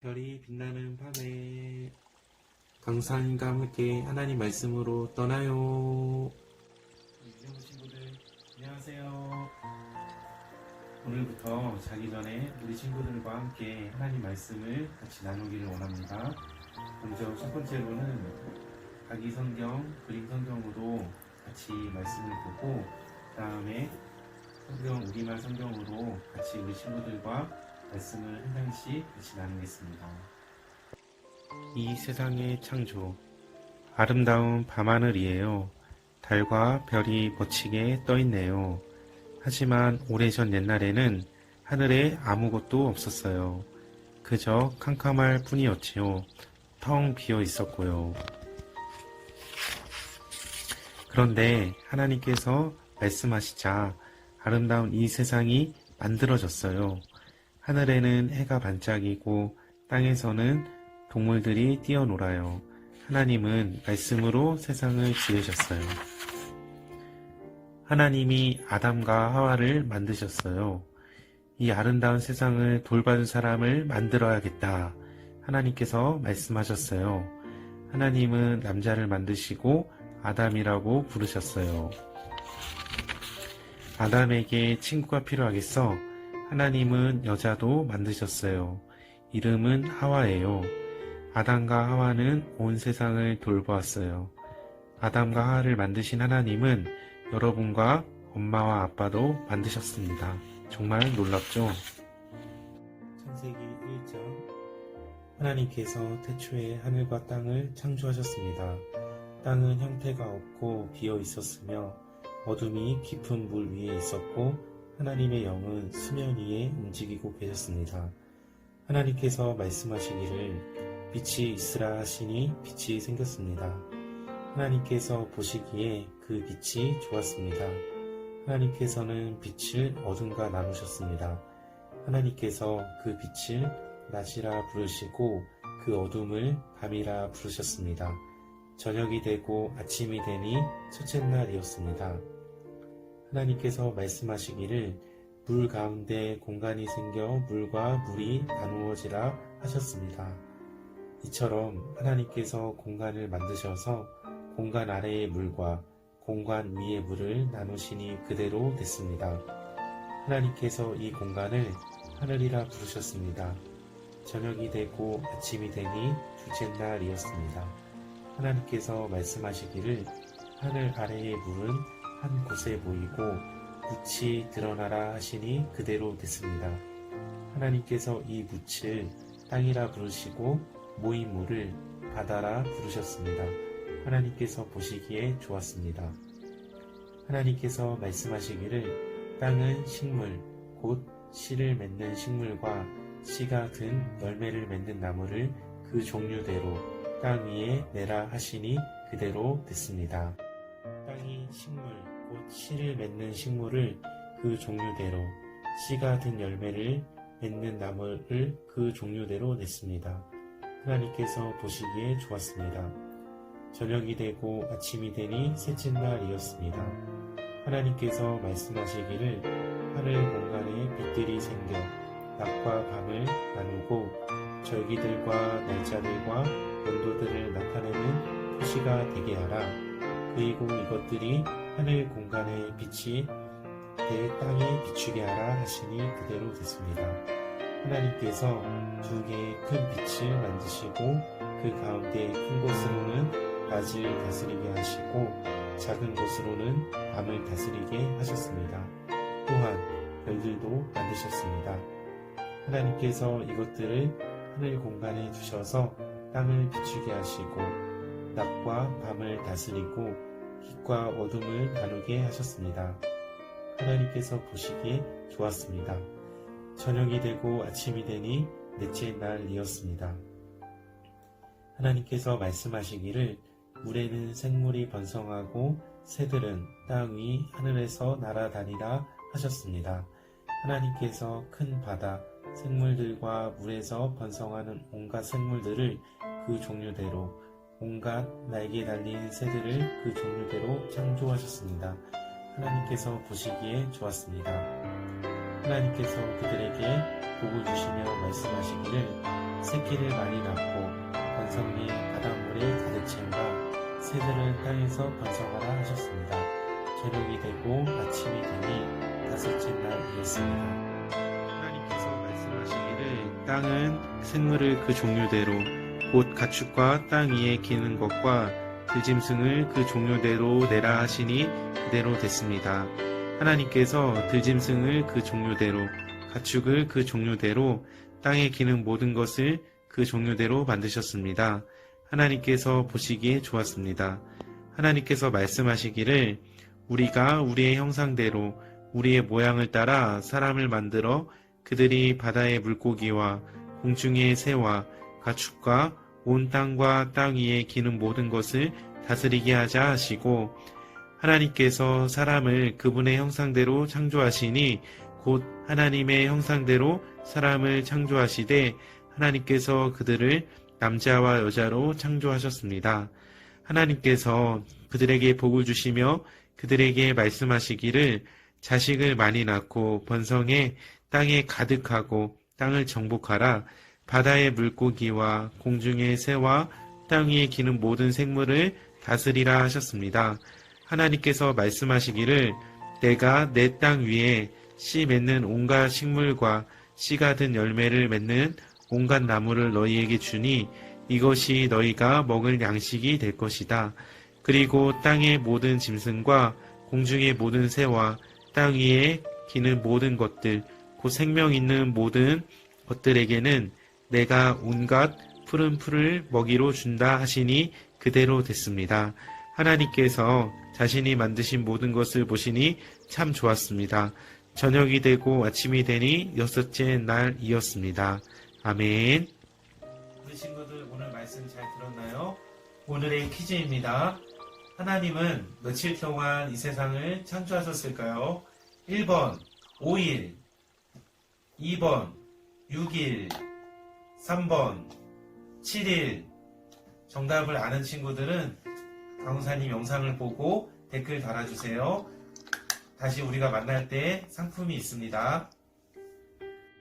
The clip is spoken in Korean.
별이 빛나는 밤에 강사님과 함께 하나님 말씀으로 떠나요. 유령 친구들 안녕하세요. 오늘부터 자기 전에 우리 친구들과 함께 하나님 말씀을 같이 나누기를 원합니다. 먼저 첫 번째로는 각이 성경, 그림 성경으로 같이 말씀을 보고 다음에 성경, 우리말 성경으로 같이 우리 친구들과 말씀을 한 장씩 같이 나누겠습니다. 이 세상의 창조, 아름다운 밤하늘이에요. 달과 별이 멋지게 떠있네요. 하지만 오래전 옛날에는 하늘에 아무것도 없었어요. 그저 캄캄할 뿐이었지요. 텅 비어 있었고요. 그런데 하나님께서 말씀하시자 아름다운 이 세상이 만들어졌어요. 하늘에는 해가 반짝이고 땅에서는 동물들이 뛰어놀아요. 하나님은 말씀으로 세상을 지으셨어요. 하나님이 아담과 하와를 만드셨어요. 이 아름다운 세상을 돌봐줄 사람을 만들어야겠다. 하나님께서 말씀하셨어요. 하나님은 남자를 만드시고 아담이라고 부르셨어요. 아담에게 친구가 필요하겠어. 하나님은 여자도 만드셨어요. 이름은 하와예요. 아담과 하와는 온 세상을 돌보았어요. 아담과 하와를 만드신 하나님은 여러분과 엄마와 아빠도 만드셨습니다. 정말 놀랍죠? 창세기 1장 하나님께서 태초에 하늘과 땅을 창조하셨습니다. 땅은 형태가 없고 비어 있었으며 어둠이 깊은 물 위에 있었고 하나님의 영은 수면 위에 움직이고 계셨습니다. 하나님께서 말씀하시기를 빛이 있으라 하시니 빛이 생겼습니다. 하나님께서 보시기에 그 빛이 좋았습니다. 하나님께서는 빛을 어둠과 나누셨습니다. 하나님께서 그 빛을 낮이라 부르시고 그 어둠을 밤이라 부르셨습니다. 저녁이 되고 아침이 되니 첫째 날이었습니다. 하나님께서 말씀하시기를 물 가운데 공간이 생겨 물과 물이 나누어지라 하셨습니다. 이처럼 하나님께서 공간을 만드셔서 공간 아래의 물과 공간 위의 물을 나누시니 그대로 됐습니다. 하나님께서 이 공간을 하늘이라 부르셨습니다. 저녁이 되고 아침이 되니 둘째 날이었습니다. 하나님께서 말씀하시기를 하늘 아래의 물은 한 곳에 모이고 묻이 드러나라 하시니 그대로 됐습니다. 하나님께서 이 묻을 땅이라 부르시고 모인 물을 바다라 부르셨습니다. 하나님께서 보시기에 좋았습니다. 하나님께서 말씀하시기를 땅은 식물 곧 씨를 맺는 식물과 씨가 든 열매를 맺는 나무를 그 종류대로 땅 위에 내라 하시니 그대로 됐습니다. 땅이 식물 곧 씨를 맺는 식물을 그 종류대로 씨가 든 열매를 맺는 나무를 그 종류대로 냈습니다. 하나님께서 보시기에 좋았습니다. 저녁이 되고 아침이 되니 셋째 날이었습니다. 하나님께서 말씀하시기를 하늘 공간에 빛들이 생겨 낮과 밤을 나누고 절기들과 날짜들과 연도들을 나타내는 표시가 되게 하라. 그리고 이것들이 하늘 공간의 빛이 내 땅에 비추게 하라 하시니 그대로 됐습니다. 하나님께서 두 개의 큰 빛을 만드시고 그 가운데 큰 곳으로는 낮을 다스리게 하시고 작은 곳으로는 밤을 다스리게 하셨습니다. 또한 별들도 만드셨습니다. 하나님께서 이것들을 하늘 공간에 두셔서 땅을 비추게 하시고 낮과 밤을 다스리고 빛과 어둠을 나누게 하셨습니다. 하나님께서 보시기에 좋았습니다. 저녁이 되고 아침이 되니 넷째 날이었습니다. 하나님께서 말씀하시기를 물에는 생물이 번성하고 새들은 땅 위 하늘에서 날아다니라 하셨습니다. 하나님께서 큰 바다 생물들과 물에서 번성하는 온갖 생물들을 그 종류대로 온갖 날개 달린 새들을 그 종류대로 창조하셨습니다. 하나님께서 보시기에 좋았습니다. 하나님께서 그들에게 복을 주시며 말씀하시기를 새끼를 많이 낳고 번성이 바닷물에 가득 채우라. 새들은 땅에서 번성하라 하셨습니다. 저녁이 되고 아침이 되니 다섯째 날이었습니다. 하나님께서 말씀하시기를 땅은 생물을 그 종류대로 곧 가축과 땅 위에 기는 것과 들짐승을 그 종류대로 내라 하시니 그대로 됐습니다. 하나님께서 들짐승을 그 종류대로, 가축을 그 종류대로, 땅에 기는 모든 것을 그 종류대로 만드셨습니다. 하나님께서 보시기에 좋았습니다. 하나님께서 말씀하시기를 우리가 우리의 형상대로 우리의 모양을 따라 사람을 만들어 그들이 바다의 물고기와 공중의 새와 가축과 온 땅과 땅 위에 기는 모든 것을 다스리게 하자 하시고, 하나님께서 사람을 그분의 형상대로 창조하시니 곧 하나님의 형상대로 사람을 창조하시되 하나님께서 그들을 남자와 여자로 창조하셨습니다. 하나님께서 그들에게 복을 주시며 그들에게 말씀하시기를 자식을 많이 낳고 번성해 땅에 가득하고 땅을 정복하라. 바다의 물고기와 공중의 새와 땅 위에 기는 모든 생물을 다스리라 하셨습니다. 하나님께서 말씀하시기를 내가 내 땅 위에 씨 맺는 온갖 식물과 씨가 든 열매를 맺는 온갖 나무를 너희에게 주니 이것이 너희가 먹을 양식이 될 것이다. 그리고 땅의 모든 짐승과 공중의 모든 새와 땅 위에 기는 모든 것들 곧 생명 있는 모든 것들에게는 내가 온갖 푸른 풀을 먹이로 준다 하시니 그대로 됐습니다. 하나님께서 자신이 만드신 모든 것을 보시니 참 좋았습니다. 저녁이 되고 아침이 되니 여섯째 날이었습니다. 아멘. 우리 친구들 오늘 말씀 잘 들었나요? 오늘의 퀴즈입니다. 하나님은 며칠 동안 이 세상을 창조하셨을까요? 1번 5일, 2번 6일, 3번 7일. 정답을 아는 친구들은 강사님 영상을 보고 댓글 달아주세요. 다시 우리가 만날 때 상품이 있습니다.